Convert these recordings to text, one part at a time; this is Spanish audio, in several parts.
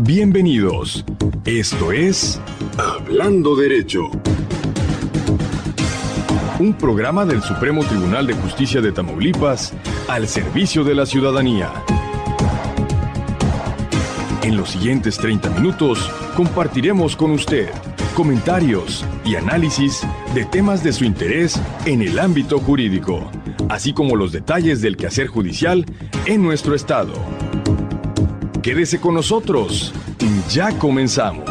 Bienvenidos. Esto es Hablando Derecho. Un programa del Supremo Tribunal de Justicia de Tamaulipas al servicio de la ciudadanía. En los siguientes 30 minutos compartiremos con usted comentarios y análisis de temas de su interés en el ámbito jurídico, así como los detalles del quehacer judicial en nuestro estado. Quédese con nosotros. Ya comenzamos.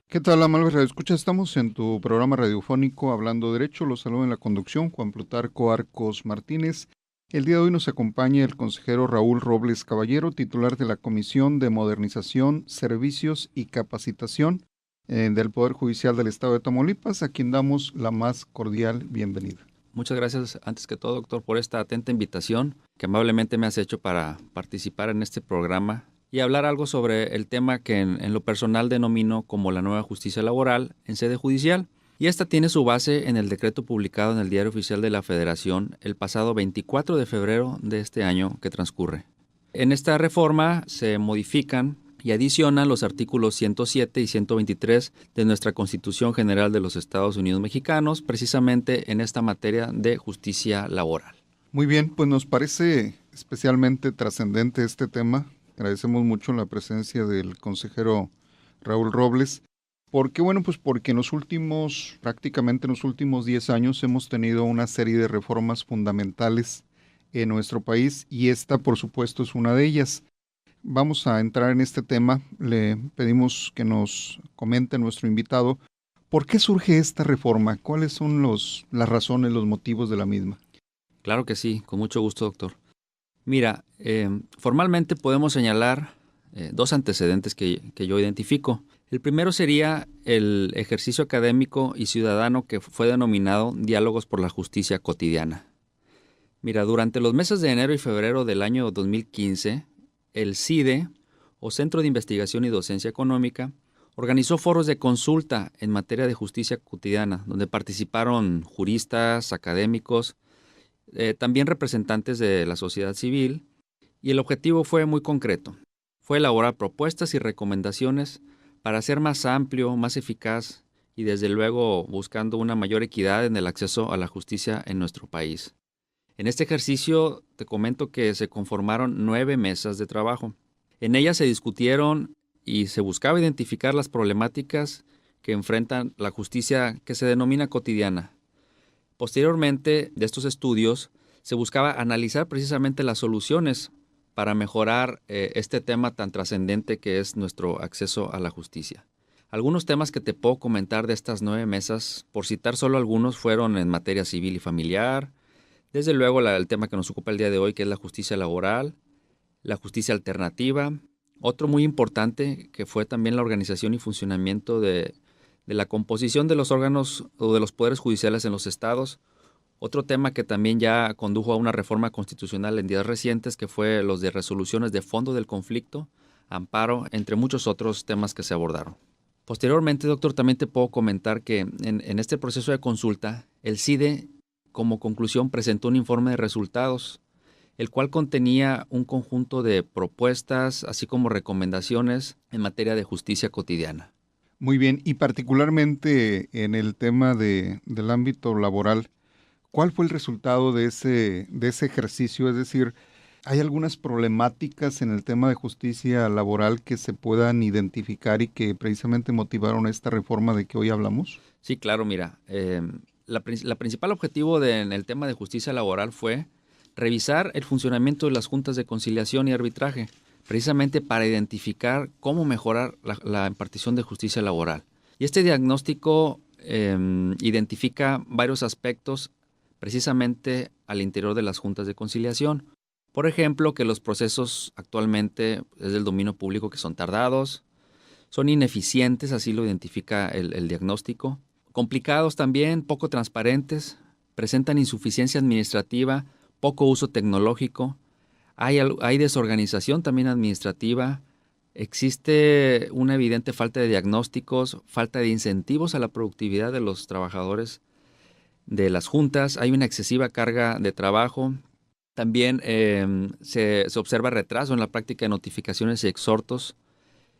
¿Qué tal, amables radioescuchas? Estamos en tu programa radiofónico Hablando Derecho. Los saludo en la conducción, Juan Plutarco Arcos Martínez. El día de hoy nos acompaña el consejero Raúl Robles Caballero, titular de la Comisión de Modernización, Servicios y Capacitación del Poder Judicial del Estado de Tamaulipas, a quien damos la más cordial bienvenida. Muchas gracias, antes que todo, doctor, por esta atenta invitación que amablemente me has hecho para participar en este programa y hablar algo sobre el tema que en lo personal denomino como la nueva justicia laboral en sede judicial. Y esta tiene su base en el decreto publicado en el Diario Oficial de la Federación el pasado 24 de febrero de este año que transcurre. En esta reforma se modifican y adicionan los artículos 107 y 123 de nuestra Constitución General de los Estados Unidos Mexicanos, precisamente en esta materia de justicia laboral. Muy bien, pues nos parece especialmente trascendente este tema. Agradecemos mucho la presencia del consejero Raúl Robles, porque prácticamente en los últimos 10 años hemos tenido una serie de reformas fundamentales en nuestro país y esta, por supuesto, es una de ellas. Vamos a entrar en este tema. Le pedimos que nos comente nuestro invitado por qué surge esta reforma, cuáles son las razones, los motivos de la misma. Claro que sí, con mucho gusto, doctor. Mira, formalmente podemos señalar dos antecedentes que yo identifico. El primero sería el ejercicio académico y ciudadano que fue denominado Diálogos por la Justicia Cotidiana. Mira, durante los meses de enero y febrero del año 2015, el CIDE, o Centro de Investigación y Docencia Económica, organizó foros de consulta en materia de justicia cotidiana, donde participaron juristas, académicos, también representantes de la sociedad civil, y el objetivo fue muy concreto. Fue elaborar propuestas y recomendaciones para hacer más amplio, más eficaz y desde luego buscando una mayor equidad en el acceso a la justicia en nuestro país. En este ejercicio te comento que se conformaron 9 mesas de trabajo. En ellas se discutieron y se buscaba identificar las problemáticas que enfrentan la justicia que se denomina cotidiana. Posteriormente de estos estudios se buscaba analizar precisamente las soluciones para mejorar este tema tan trascendente que es nuestro acceso a la justicia. Algunos temas que te puedo comentar de estas 9 mesas, por citar solo algunos, fueron en materia civil y familiar. Desde luego el tema que nos ocupa el día de hoy, que es la justicia laboral, la justicia alternativa. Otro muy importante que fue también la organización y funcionamiento de la composición de los órganos o de los poderes judiciales en los estados. Otro tema que también ya condujo a una reforma constitucional en días recientes, que fue los de resoluciones de fondo del conflicto, amparo, entre muchos otros temas que se abordaron. Posteriormente, doctor, también te puedo comentar que en este proceso de consulta, el CIDE, como conclusión, presentó un informe de resultados, el cual contenía un conjunto de propuestas, así como recomendaciones en materia de justicia cotidiana. Muy bien, y particularmente en el tema del ámbito laboral, ¿cuál fue el resultado de ese ejercicio? Es decir, ¿hay algunas problemáticas en el tema de justicia laboral que se puedan identificar y que precisamente motivaron esta reforma de que hoy hablamos? Sí, claro, mira, la principal objetivo en el tema de justicia laboral fue revisar el funcionamiento de las juntas de conciliación y arbitraje, precisamente para identificar cómo mejorar la impartición de justicia laboral. Y este diagnóstico identifica varios aspectos precisamente al interior de las juntas de conciliación. Por ejemplo, que los procesos actualmente es del dominio público que son tardados, son ineficientes, así lo identifica el diagnóstico, complicados también, poco transparentes, presentan insuficiencia administrativa, poco uso tecnológico, hay desorganización también administrativa, existe una evidente falta de diagnósticos, falta de incentivos a la productividad de los trabajadores de las juntas, hay una excesiva carga de trabajo. También se observa retraso en la práctica de notificaciones y exhortos.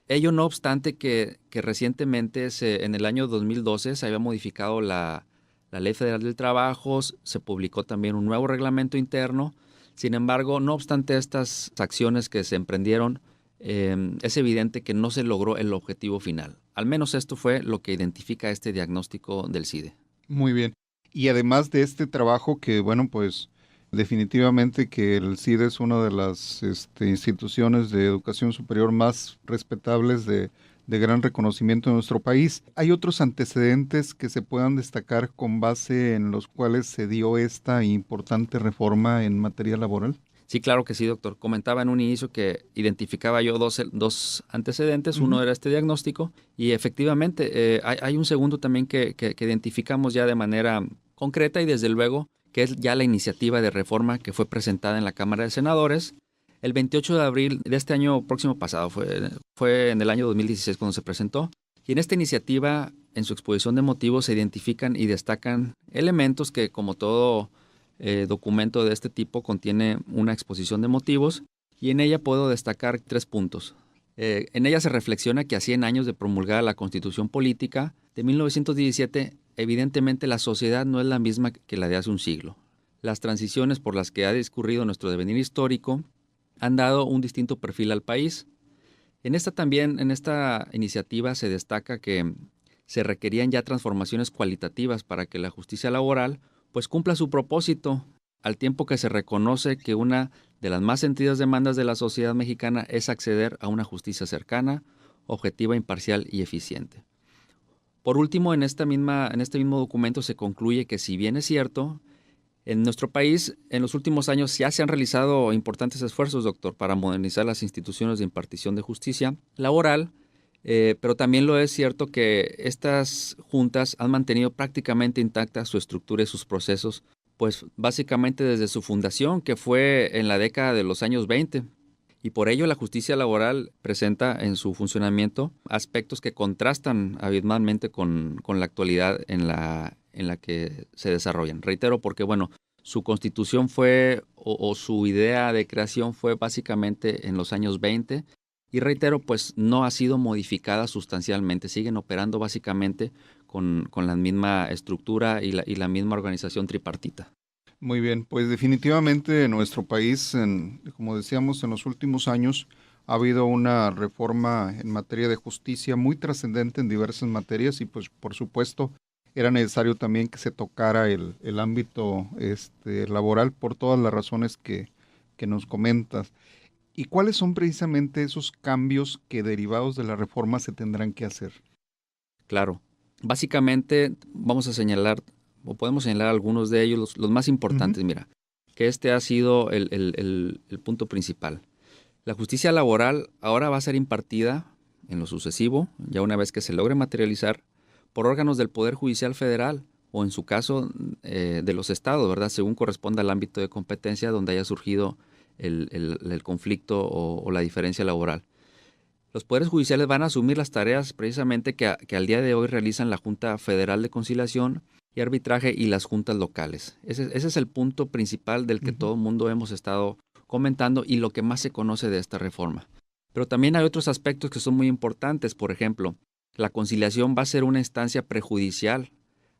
Ello no obstante que recientemente, en el año 2012, se había modificado la Ley Federal del Trabajo, se publicó también un nuevo reglamento interno. Sin embargo, no obstante estas acciones que se emprendieron, es evidente que no se logró el objetivo final. Al menos esto fue lo que identifica este diagnóstico del CIDE. Muy bien. Y además de este trabajo que, bueno, pues definitivamente que el CIDE es una de las instituciones de educación superior más respetables de gran reconocimiento en nuestro país. ¿Hay otros antecedentes que se puedan destacar con base en los cuales se dio esta importante reforma en materia laboral? Sí, claro que sí, doctor. Comentaba en un inicio que identificaba yo dos antecedentes. Uh-huh. Uno era este diagnóstico y efectivamente hay un segundo también que identificamos ya de manera concreta y desde luego que es ya la iniciativa de reforma que fue presentada en la Cámara de Senadores el 28 de abril de este año próximo pasado. Fue en el año 2016 cuando se presentó. Y en esta iniciativa, en su exposición de motivos, se identifican y destacan elementos que, como todo documento de este tipo, contiene una exposición de motivos y en ella puedo destacar 3 puntos. En ella se reflexiona que a 100 años de promulgada la Constitución Política de 1917, evidentemente la sociedad no es la misma que la de hace un siglo. Las transiciones por las que ha discurrido nuestro devenir histórico han dado un distinto perfil al país. En esta iniciativa se destaca que se requerían ya transformaciones cualitativas para que la justicia laboral pues cumpla su propósito, al tiempo que se reconoce que una de las más sentidas demandas de la sociedad mexicana es acceder a una justicia cercana, objetiva, imparcial y eficiente. Por último, en este mismo documento se concluye que si bien es cierto, en nuestro país en los últimos años ya se han realizado importantes esfuerzos, doctor, para modernizar las instituciones de impartición de justicia laboral, pero también lo es cierto que estas juntas han mantenido prácticamente intacta su estructura y sus procesos, pues básicamente desde su fundación, que fue en la década de los años 20. Y por ello la justicia laboral presenta en su funcionamiento aspectos que contrastan abismalmente con la actualidad en la que se desarrollan. Reitero, porque bueno, su constitución fue o su idea de creación fue básicamente en los años 20 y reitero, pues no ha sido modificada sustancialmente, siguen operando básicamente con la misma estructura y la misma organización tripartita. Muy bien, pues definitivamente en nuestro país, como decíamos, en los últimos años ha habido una reforma en materia de justicia muy trascendente en diversas materias y pues por supuesto era necesario también que se tocara el ámbito laboral por todas las razones que nos comentas. ¿Y cuáles son precisamente esos cambios que derivados de la reforma se tendrán que hacer? Claro, básicamente vamos a señalar o podemos señalar algunos de ellos, los más importantes. Uh-huh. Mira, que este ha sido el punto principal. La justicia laboral ahora va a ser impartida en lo sucesivo, ya una vez que se logre materializar, por órganos del Poder Judicial Federal o en su caso de los estados, ¿verdad? Según corresponda al ámbito de competencia donde haya surgido el conflicto o la diferencia laboral. Los poderes judiciales van a asumir las tareas precisamente que al día de hoy realizan la Junta Federal de Conciliación y Arbitraje y las juntas locales. Ese es el punto principal del que todo el mundo hemos estado comentando y lo que más se conoce de esta reforma. Pero también hay otros aspectos que son muy importantes. Por ejemplo, la conciliación va a ser una instancia prejudicial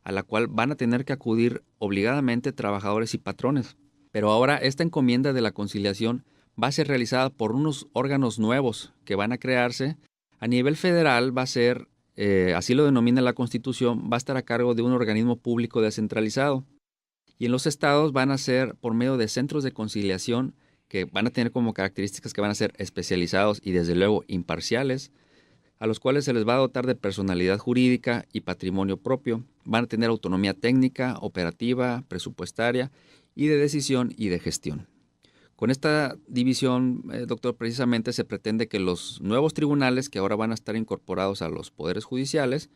a la cual van a tener que acudir obligadamente trabajadores y patrones. Pero ahora esta encomienda de la conciliación va a ser realizada por unos órganos nuevos que van a crearse. A nivel federal va a ser, así lo denomina la Constitución, va a estar a cargo de un organismo público descentralizado. Y en los estados van a ser por medio de centros de conciliación que van a tener como características que van a ser especializados y desde luego imparciales, a los cuales se les va a dotar de personalidad jurídica y patrimonio propio. Van a tener autonomía técnica, operativa, presupuestaria y de decisión y de gestión. Con esta división, doctor, precisamente se pretende que los nuevos tribunales que ahora van a estar incorporados a los poderes judiciales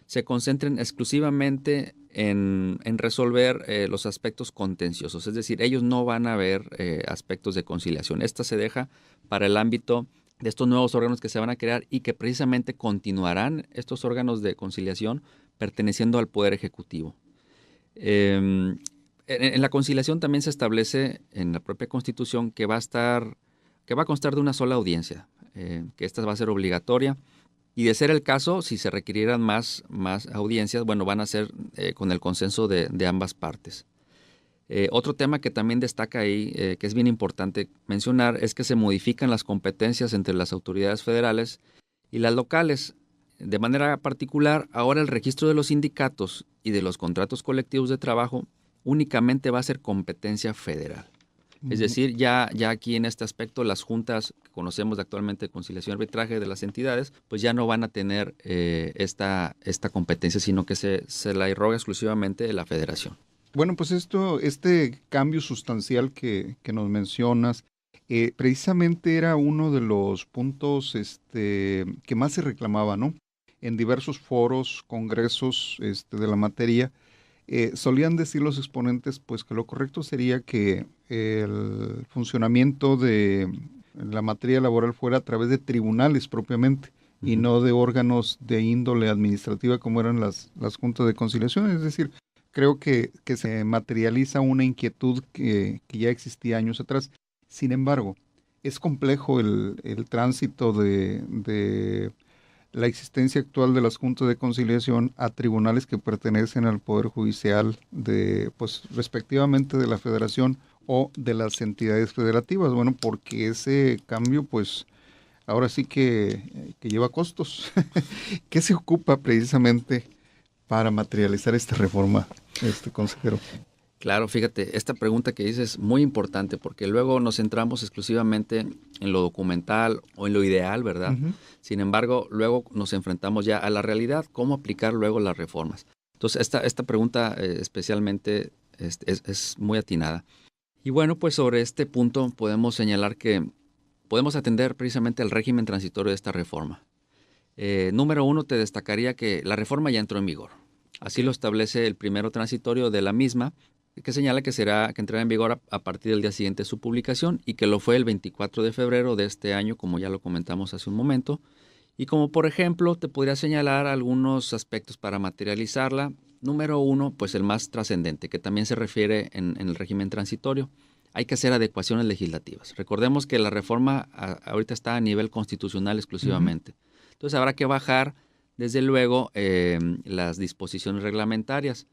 se concentren exclusivamente en resolver los aspectos contenciosos. Es decir, ellos no van a ver aspectos de conciliación. Esta se deja para el ámbito de estos nuevos órganos que se van a crear y que precisamente continuarán estos órganos de conciliación perteneciendo al Poder Ejecutivo. En la conciliación también se establece en la propia Constitución que va a constar de una sola audiencia, que esta va a ser obligatoria. Y de ser el caso, si se requirieran más audiencias, bueno, van a ser con el consenso de ambas partes. Otro tema que también destaca ahí, que es bien importante mencionar, es que se modifican las competencias entre las autoridades federales y las locales. De manera particular, ahora el registro de los sindicatos y de los contratos colectivos de trabajo únicamente va a ser competencia federal. Es decir, ya aquí en este aspecto las juntas que conocemos actualmente de conciliación y arbitraje de las entidades, pues ya no van a tener esta competencia, sino que se la irroga exclusivamente de la federación. Bueno, pues este cambio sustancial que nos mencionas, precisamente era uno de los puntos que más se reclamaba, ¿no? En diversos foros, congresos de la materia, solían decir los exponentes pues que lo correcto sería que el funcionamiento de la materia laboral fuera a través de tribunales propiamente y no de órganos de índole administrativa como eran las juntas de conciliación. Es decir, creo que se materializa una inquietud que ya existía años atrás. Sin embargo, es complejo el tránsito de la existencia actual de las juntas de conciliación a tribunales que pertenecen al Poder Judicial pues respectivamente de la Federación o de las entidades federativas. Bueno, porque ese cambio, pues, ahora sí que lleva costos. ¿Qué se ocupa precisamente para materializar esta reforma, consejero? Claro, fíjate, esta pregunta que dices es muy importante porque luego nos centramos exclusivamente en lo documental o en lo ideal, ¿verdad? Uh-huh. Sin embargo, luego nos enfrentamos ya a la realidad, cómo aplicar luego las reformas. Entonces, esta pregunta especialmente es muy atinada. Y bueno, pues sobre este punto podemos señalar que podemos atender precisamente al régimen transitorio de esta reforma. Número 1, te destacaría que la reforma ya entró en vigor. Así lo establece el primero transitorio de la misma, que señala que entrará en vigor a partir del día siguiente de su publicación y que lo fue el 24 de febrero de este año, como ya lo comentamos hace un momento. Y como por ejemplo, te podría señalar algunos aspectos para materializarla. Número 1, pues el más trascendente, que también se refiere en el régimen transitorio. Hay que hacer adecuaciones legislativas. Recordemos que la reforma ahorita está a nivel constitucional exclusivamente. Uh-huh. Entonces habrá que bajar, desde luego, las disposiciones reglamentarias.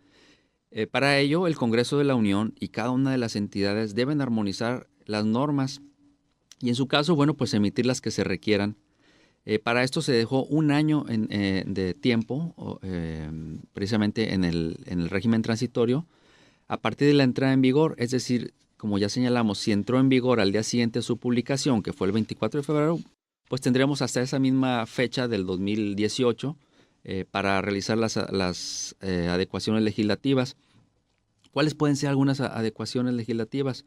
Para ello, el Congreso de la Unión y cada una de las entidades deben armonizar las normas y en su caso, bueno, pues emitir las que se requieran. Para esto se dejó un año de tiempo, precisamente en el régimen transitorio, a partir de la entrada en vigor, es decir, como ya señalamos, si entró en vigor al día siguiente de su publicación, que fue el 24 de febrero, pues tendríamos hasta esa misma fecha del 2018 para realizar las adecuaciones legislativas. ¿Cuáles pueden ser algunas adecuaciones legislativas?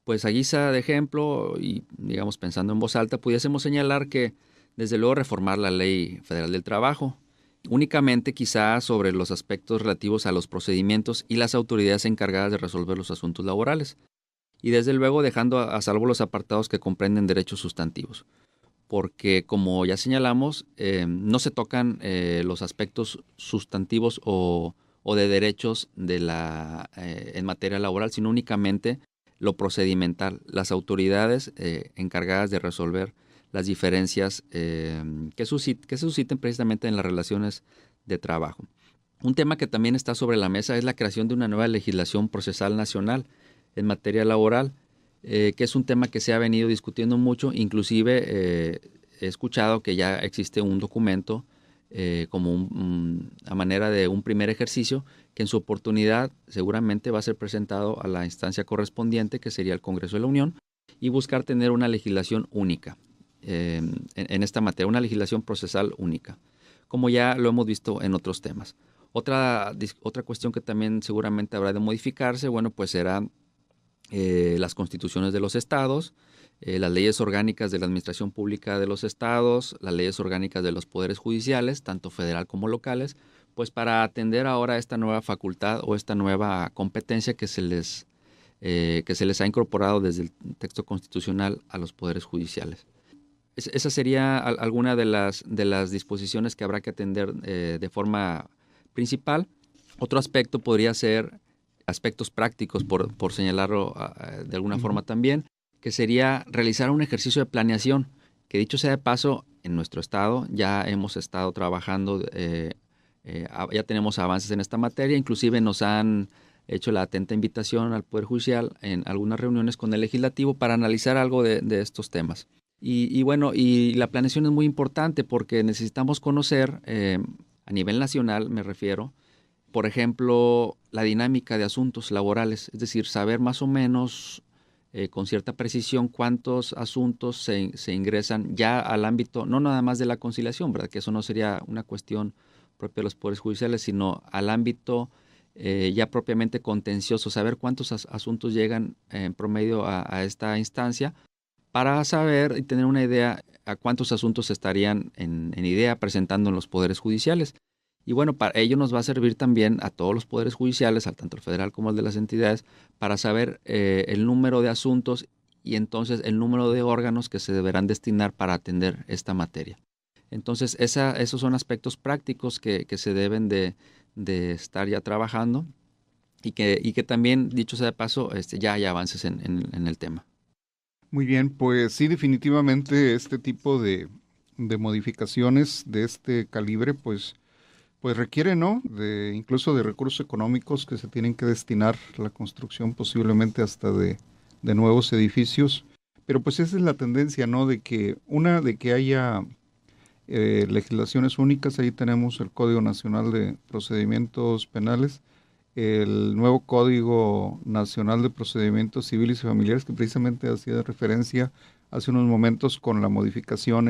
Pues a guisa de ejemplo, y digamos pensando en voz alta, pudiésemos señalar que desde luego reformar la Ley Federal del Trabajo, únicamente quizás sobre los aspectos relativos a los procedimientos y las autoridades encargadas de resolver los asuntos laborales, y desde luego dejando a salvo los apartados que comprenden derechos sustantivos, porque como ya señalamos, no se tocan los aspectos sustantivos o de derechos en materia laboral, sino únicamente lo procedimental, las autoridades encargadas de resolver las diferencias que se susciten precisamente en las relaciones de trabajo. Un tema que también está sobre la mesa es la creación de una nueva legislación procesal nacional en materia laboral, que es un tema que se ha venido discutiendo mucho. Inclusive he escuchado que ya existe un documento como a manera de un primer ejercicio que en su oportunidad seguramente va a ser presentado a la instancia correspondiente, que sería el Congreso de la Unión, y buscar tener una legislación única en esta materia, una legislación procesal única, como ya lo hemos visto en otros temas. Otra cuestión que también seguramente habrá de modificarse, bueno, pues serán las constituciones de los estados, las leyes orgánicas de la administración pública de los estados, las leyes orgánicas de los poderes judiciales, tanto federal como locales, pues para atender ahora esta nueva facultad o esta nueva competencia que se les ha incorporado desde el texto constitucional a los poderes judiciales. Esa sería alguna de las disposiciones que habrá que atender de forma principal. Otro aspecto podría ser aspectos prácticos, por señalarlo de alguna forma también, que sería realizar un ejercicio de planeación, que dicho sea de paso, en nuestro estado ya hemos estado trabajando, ya tenemos avances en esta materia, inclusive nos han hecho la atenta invitación al Poder Judicial en algunas reuniones con el Legislativo para analizar algo de estos temas. Y bueno, y la planeación es muy importante porque necesitamos conocer, a nivel nacional me refiero, por ejemplo, la dinámica de asuntos laborales, es decir, saber más o menos con cierta precisión cuántos asuntos se ingresan ya al ámbito, no nada más de la conciliación, ¿verdad? Que eso no sería una cuestión propia de los poderes judiciales, sino al ámbito ya propiamente contencioso, saber cuántos asuntos llegan en promedio a esta instancia para saber y tener una idea a cuántos asuntos estarían en idea presentando en los poderes judiciales. Y bueno, para ello nos va a servir también a todos los poderes judiciales, tanto el federal como el de las entidades, para saber el número de asuntos y entonces el número de órganos que se deberán destinar para atender esta materia. Entonces, esos son aspectos prácticos que se deben de estar ya trabajando y que también, dicho sea de paso, ya hay avances en el tema. Muy bien, pues sí, definitivamente este tipo de modificaciones de este calibre, pues requiere, ¿no? Incluso de recursos económicos que se tienen que destinar a la construcción posiblemente hasta de nuevos edificios. Pero pues esa es la tendencia, ¿no? De que haya legislaciones únicas. Ahí tenemos el Código Nacional de Procedimientos Penales, el nuevo Código Nacional de Procedimientos Civiles y Familiares, que precisamente hacía referencia hace unos momentos con la modificación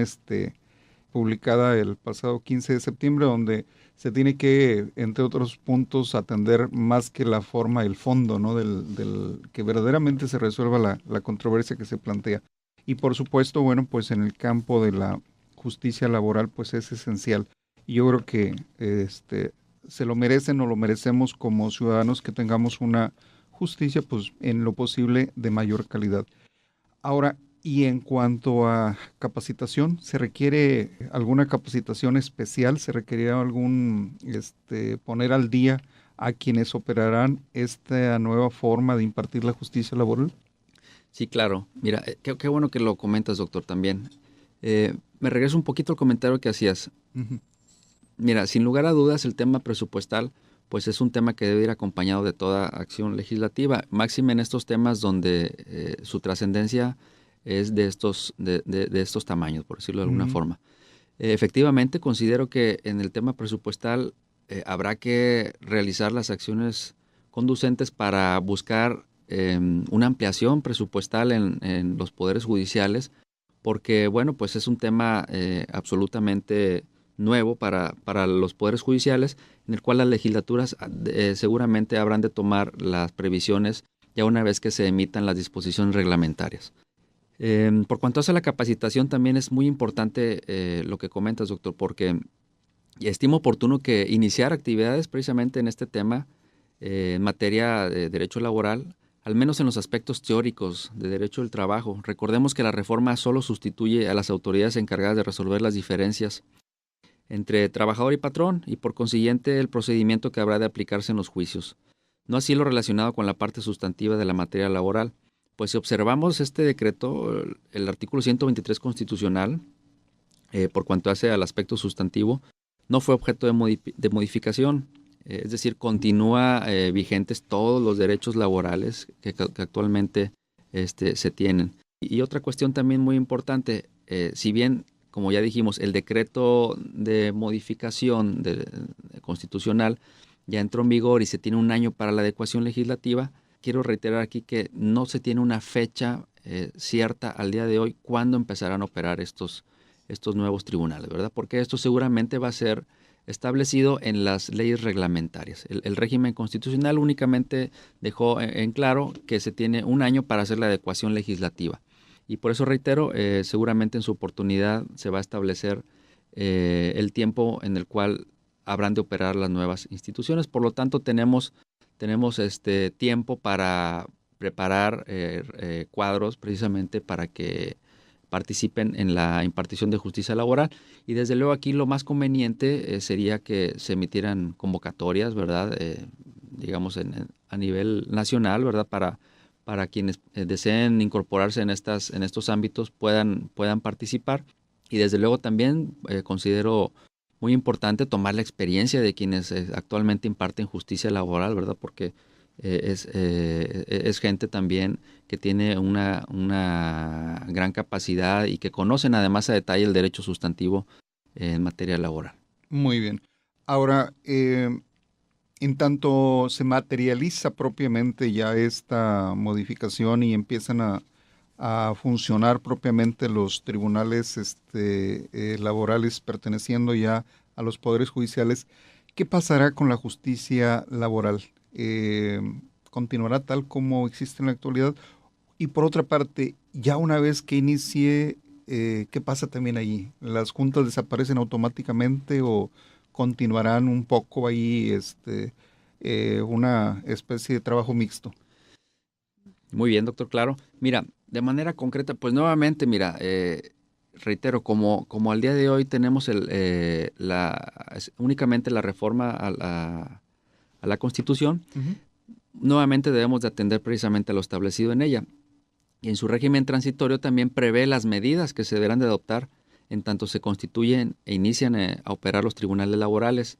publicada el pasado 15 de septiembre, donde se tiene que, entre otros puntos, atender más que la forma, el fondo, ¿no? del que verdaderamente se resuelva la controversia que se plantea. Y por supuesto, bueno, pues en el campo de la justicia laboral, pues es esencial. Y yo creo que se lo merecen o lo merecemos como ciudadanos que tengamos una justicia, pues en lo posible de mayor calidad. Ahora, y en cuanto a capacitación, ¿se requiere alguna capacitación especial? ¿Se requería poner al día a quienes operarán esta nueva forma de impartir la justicia laboral? Sí, claro. Mira, qué bueno que lo comentas, doctor, también. Me regreso un poquito al comentario que hacías. Uh-huh. Mira, sin lugar a dudas, el tema presupuestal, pues es un tema que debe ir acompañado de toda acción legislativa, máxime en estos temas donde su trascendencia es de estos tamaños, por decirlo de alguna forma. Efectivamente, considero que en el tema presupuestal habrá que realizar las acciones conducentes para buscar una ampliación presupuestal en los poderes judiciales, porque, bueno, pues es un tema absolutamente nuevo para los poderes judiciales, en el cual las legislaturas seguramente habrán de tomar las previsiones ya una vez que se emitan las disposiciones reglamentarias. Por cuanto hace la capacitación, también es muy importante lo que comentas, doctor, porque estimo oportuno que iniciar actividades precisamente en este tema en materia de derecho laboral, al menos en los aspectos teóricos de derecho del trabajo. Recordemos que la reforma solo sustituye a las autoridades encargadas de resolver las diferencias entre trabajador y patrón y por consiguiente el procedimiento que habrá de aplicarse en los juicios. No así lo relacionado con la parte sustantiva de la materia laboral. Pues si observamos este decreto, el artículo 123 constitucional, por cuanto hace al aspecto sustantivo, no fue objeto de modificación. Es decir, continúa vigentes todos los derechos laborales que actualmente se tienen. Y otra cuestión también muy importante, si bien, como ya dijimos, el decreto de modificación constitucional ya entró en vigor y se tiene un año para la adecuación legislativa, quiero reiterar aquí que no se tiene una fecha cierta al día de hoy cuándo empezarán a operar estos nuevos tribunales, ¿verdad? Porque esto seguramente va a ser establecido en las leyes reglamentarias. El régimen constitucional únicamente dejó en claro que se tiene un año para hacer la adecuación legislativa. Y por eso reitero, seguramente en su oportunidad se va a establecer el tiempo en el cual habrán de operar las nuevas instituciones. Por lo tanto, tenemos tiempo para preparar cuadros precisamente para que participen en la impartición de justicia laboral. Y desde luego aquí lo más conveniente sería que se emitieran convocatorias, ¿verdad? digamos, a nivel nacional, ¿verdad? Para quienes deseen incorporarse en estos ámbitos puedan participar. Y desde luego también considero muy importante tomar la experiencia de quienes actualmente imparten justicia laboral, ¿verdad? Porque es gente también que tiene una gran capacidad y que conocen además a detalle el derecho sustantivo en materia laboral. Muy bien. Ahora, en tanto se materializa propiamente ya esta modificación y empiezan a funcionar propiamente los tribunales laborales perteneciendo ya a los poderes judiciales, ¿qué pasará con la justicia laboral? ¿Continuará tal como existe en la actualidad? Y por otra parte, ya una vez que inicie, ¿qué pasa también allí? ¿Las juntas desaparecen automáticamente o continuarán un poco ahí una especie de trabajo mixto? Muy bien, doctor, claro. Mira, de manera concreta, pues nuevamente, mira, reitero, como al día de hoy tenemos únicamente la reforma a la Constitución, Uh-huh. nuevamente debemos de atender precisamente a lo establecido en ella. Y en su régimen transitorio también prevé las medidas que se deberán de adoptar en tanto se constituyen e inician a operar los tribunales laborales,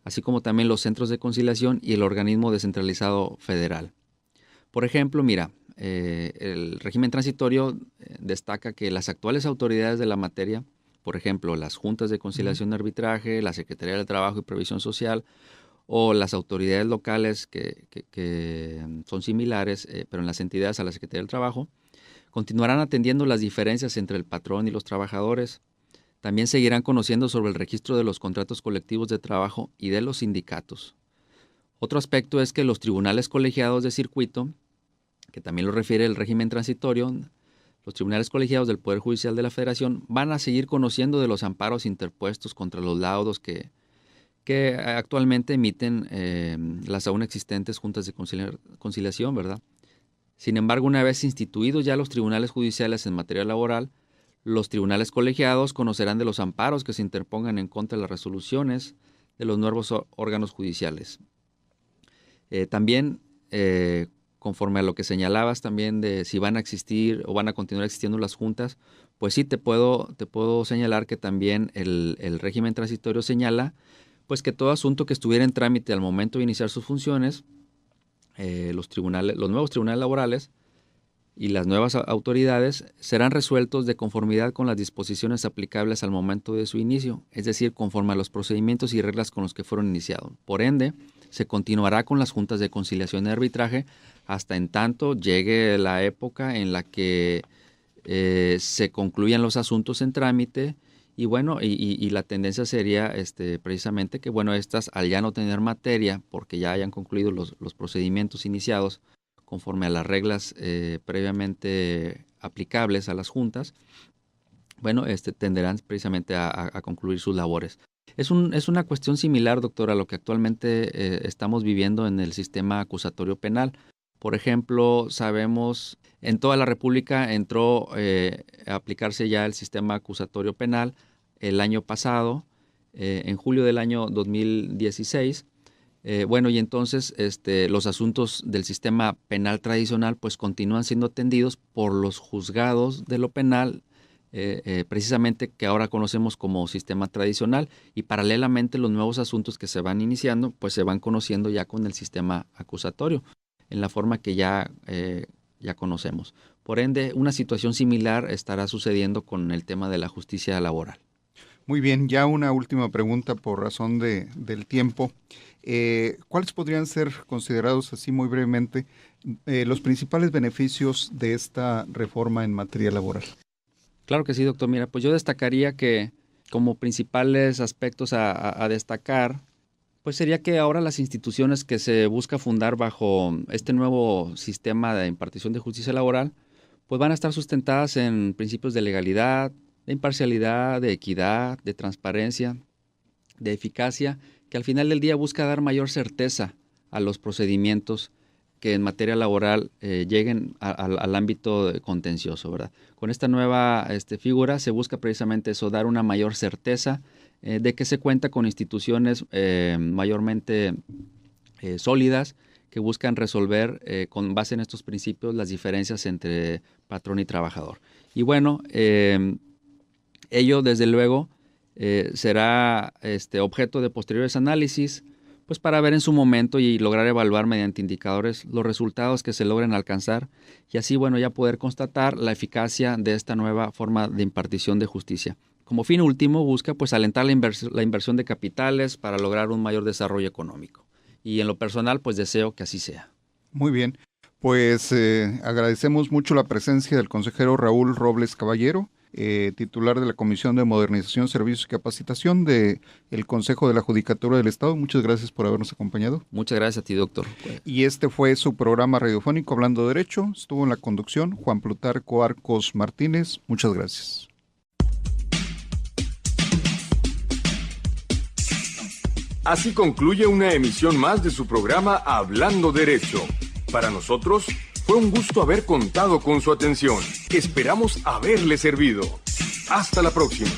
así como también los centros de conciliación y el organismo descentralizado federal. Por ejemplo, mira, el régimen transitorio destaca que las actuales autoridades de la materia, por ejemplo, las juntas de conciliación y arbitraje, la Secretaría del Trabajo y Previsión Social, o las autoridades locales que son similares, pero en las entidades a la Secretaría del Trabajo, continuarán atendiendo las diferencias entre el patrón y los trabajadores. También seguirán conociendo sobre el registro de los contratos colectivos de trabajo y de los sindicatos. Otro aspecto es que los tribunales colegiados de circuito, que también lo refiere el régimen transitorio, los tribunales colegiados del Poder Judicial de la Federación van a seguir conociendo de los amparos interpuestos contra los laudos que actualmente emiten las aún existentes juntas de conciliación, ¿verdad? Sin embargo, una vez instituidos ya los tribunales judiciales en materia laboral, los tribunales colegiados conocerán de los amparos que se interpongan en contra de las resoluciones de los nuevos órganos judiciales. También, conforme a lo que señalabas también de si van a existir o van a continuar existiendo las juntas, pues sí te puedo señalar que también el régimen transitorio señala pues que todo asunto que estuviera en trámite al momento de iniciar sus funciones, los nuevos tribunales laborales y las nuevas autoridades serán resueltos de conformidad con las disposiciones aplicables al momento de su inicio, es decir, conforme a los procedimientos y reglas con los que fueron iniciados. Por ende, se continuará con las juntas de conciliación y arbitraje hasta en tanto llegue la época en la que se concluyan los asuntos en trámite. Y bueno, y la tendencia sería precisamente que, bueno, estas al ya no tener materia, porque ya hayan concluido los procedimientos iniciados conforme a las reglas previamente aplicables a las juntas, bueno, tenderán precisamente a concluir sus labores. Es una cuestión similar, doctor, a lo que actualmente estamos viviendo en el sistema acusatorio penal. Por ejemplo, sabemos, en toda la República entró a aplicarse ya el sistema acusatorio penal el año pasado, en julio del año 2016. Bueno, y entonces los asuntos del sistema penal tradicional pues continúan siendo atendidos por los juzgados de lo penal, precisamente que ahora conocemos como sistema tradicional, y paralelamente los nuevos asuntos que se van iniciando pues se van conociendo ya con el sistema acusatorio, en la forma que ya conocemos. Por ende, una situación similar estará sucediendo con el tema de la justicia laboral. Muy bien, ya una última pregunta por razón del tiempo. ¿Cuáles podrían ser considerados así muy brevemente los principales beneficios de esta reforma en materia laboral? Claro que sí, doctor. Mira, pues yo destacaría que como principales aspectos a destacar, pues sería que ahora las instituciones que se busca fundar bajo este nuevo sistema de impartición de justicia laboral, pues van a estar sustentadas en principios de legalidad, de imparcialidad, de equidad, de transparencia, de eficacia, que al final del día busca dar mayor certeza a los procedimientos que en materia laboral lleguen al ámbito contencioso, ¿verdad? Con esta nueva figura se busca precisamente eso, dar una mayor certeza de que se cuenta con instituciones mayormente sólidas que buscan resolver con base en estos principios las diferencias entre patrón y trabajador. Y bueno, ello desde luego será objeto de posteriores análisis, pues para ver en su momento y lograr evaluar mediante indicadores los resultados que se logren alcanzar y así, bueno, ya poder constatar la eficacia de esta nueva forma de impartición de justicia. Como fin último, busca pues alentar la inversión de capitales para lograr un mayor desarrollo económico. Y en lo personal, pues deseo que así sea. Muy bien, pues agradecemos mucho la presencia del consejero Raúl Robles Caballero, titular de la Comisión de Modernización, Servicios y Capacitación del Consejo de la Judicatura del Estado. Muchas gracias por habernos acompañado. Muchas gracias a ti, doctor. Y este fue su programa radiofónico Hablando Derecho. Estuvo en la conducción Juan Plutarco Arcos Martínez. Muchas gracias. Así concluye una emisión más de su programa Hablando Derecho. Para nosotros fue un gusto haber contado con su atención. Esperamos haberle servido. Hasta la próxima.